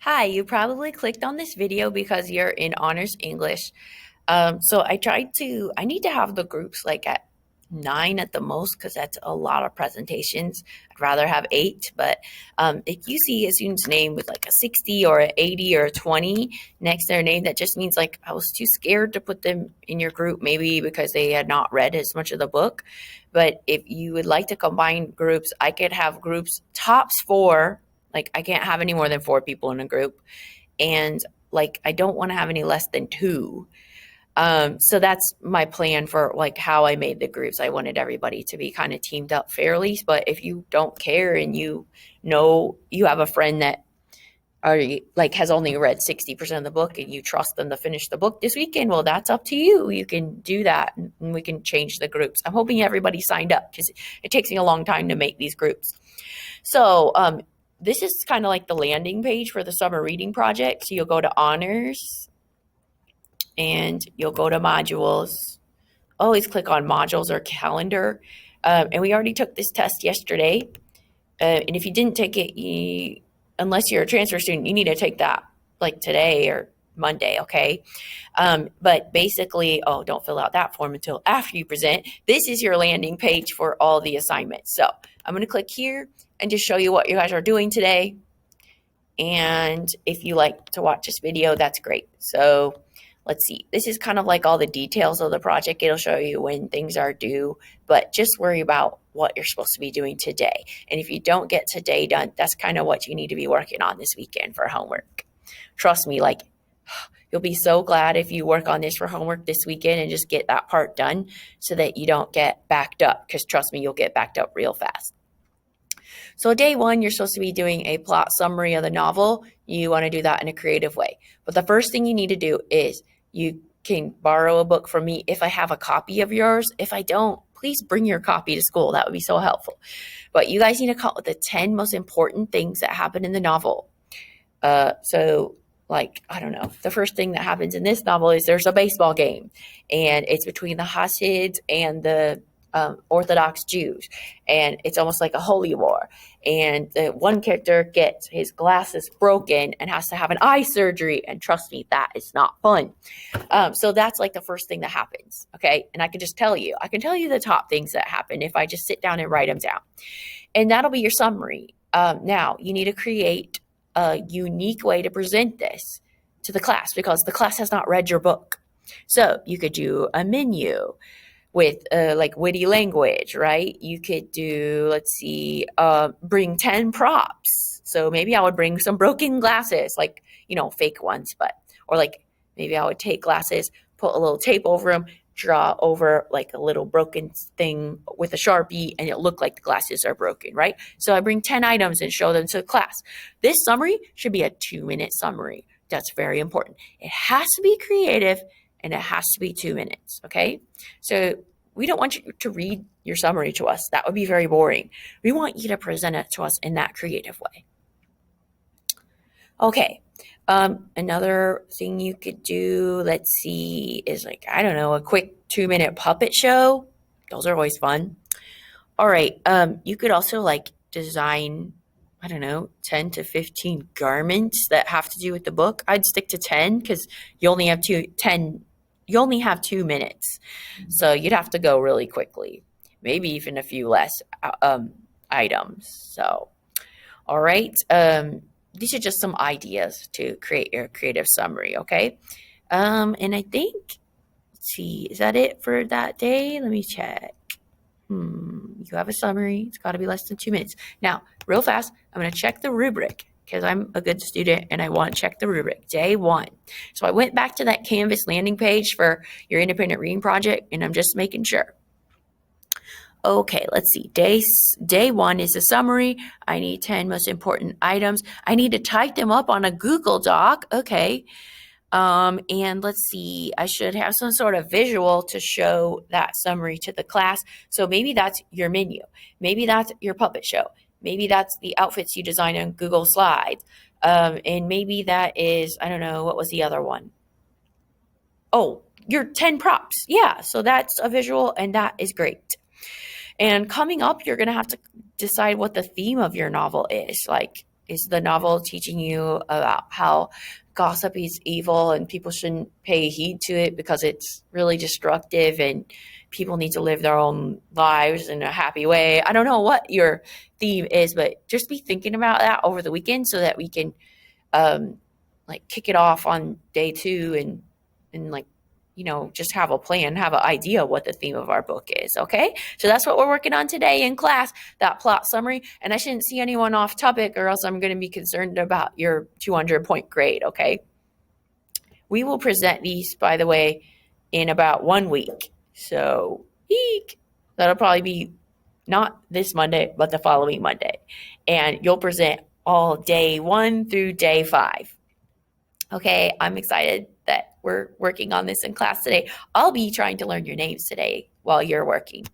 Hi, you probably clicked on this video because you're in honors English. So I need to have the groups like at 9 at the most because that's a lot of presentations. I'd rather have 8, but if you see a student's name with like a 60 or an 80 or a 20 next to their name, that just means like I was too scared to put them in your group, maybe because they had not read as much of the book. But if you would like to combine groups, I could have groups tops 4. Like I can't have any more than 4 people in a group. And like I don't want to have any less than 2. So that's my plan for like how I made the groups. I wanted everybody to be kind of teamed up fairly. But if you don't care and you know you have a friend that are like has only read 60% of the book and you trust them to finish the book this weekend, well, that's up to you. You can do that and we can change the groups. I'm hoping everybody signed up because it takes me a long time to make these groups. So this is kind of like the landing page for the summer reading project. So you'll go to honors and you'll go to modules. Always click on modules or calendar. And we already took this test yesterday. And if you didn't take it, unless you're a transfer student, you need to take that like today or Monday, okay? But basically, don't fill out that form until after you present. This is your landing page for all the assignments. So I'm going to click here and just show you what you guys are doing today. And if you like to watch this video, that's great. So let's see. This is kind of like all the details of the project. It'll show you when things are due, but just worry about what you're supposed to be doing today. And if you don't get today done, that's kind of what you need to be working on this weekend for homework. Trust me, like you'll be so glad if you work on this for homework this weekend and just get that part done so that you don't get backed up, because trust me, you'll get backed up real fast. So day 1, you're supposed to be doing a plot summary of the novel. You want to do that in a creative way. But the first thing you need to do is you can borrow a book from me if I have a copy of yours. If I don't, please bring your copy to school. That would be so helpful. But you guys need to come up with the 10 most important things that happen in the novel. I don't know, the first thing that happens in this novel is there's a baseball game, and it's between the Hasids and the Orthodox Jews, and it's almost like a holy war. And the one character gets his glasses broken and has to have an eye surgery, and trust me, that is not fun. So that's like the first thing that happens, okay? And I can tell you the top things that happen if I just sit down and write them down, and that'll be your summary. Now you need to create a unique way to present this to the class because the class has not read your book. So you could do a menu with like witty language, right? You could do, bring 10 props. So maybe I would bring some broken glasses, like, fake ones, or like maybe I would take glasses, put a little tape over them, draw over like a little broken thing with a Sharpie, and it looked like the glasses are broken, right? So I bring 10 items and show them to the class. This summary should be a 2-minute summary. That's very important. It has to be creative and it has to be 2 minutes, okay? So we don't want you to read your summary to us. That would be very boring. We want you to present it to us in that creative way. Okay, another thing you could do, is a quick 2-minute puppet show. Those are always fun. All right, you could also design, 10 to 15 garments that have to do with the book. I'd stick to 10 because you only have 2 minutes. So you'd have to go really quickly, maybe even a few less items. So, all right. These are just some ideas to create your creative summary, okay? And I think, let's see, is that it for that day? Let me check. You have a summary. It's got to be less than 2 minutes. Now, real fast, I'm going to check the rubric because I'm a good student and I want to check the rubric. Day 1. So I went back to that Canvas landing page for your independent reading project, and I'm just making sure. Okay, let's see. Day 1 is a summary. I need 10 most important items. I need to type them up on a Google Doc. Okay. And let's see, I should have some sort of visual to show that summary to the class. So maybe that's your menu. Maybe that's your puppet show. Maybe that's the outfits you design on Google Slides. And maybe that is, what was the other one? Oh, your 10 props. Yeah, so that's a visual and that is great. And coming up, you're going to have to decide what the theme of your novel is. Like, Is the novel teaching you about how gossip is evil and people shouldn't pay heed to it because it's really destructive and people need to live their own lives in a happy way? I don't know what your theme is, but just be thinking about that over the weekend so that we can um, like kick it off on day two and like just have a plan, have an idea what the theme of our book is. Okay, so that's what we're working on today in class, that plot summary. And I shouldn't see anyone off topic or else I'm going to be concerned about your 200-point grade. Okay, we will present these, by the way, in about 1 week. So eek, that'll probably be not this Monday but the following Monday, and you'll present all day 1 through day 5. Okay, I'm excited that we're working on this in class today. I'll be trying to learn your names today while you're working.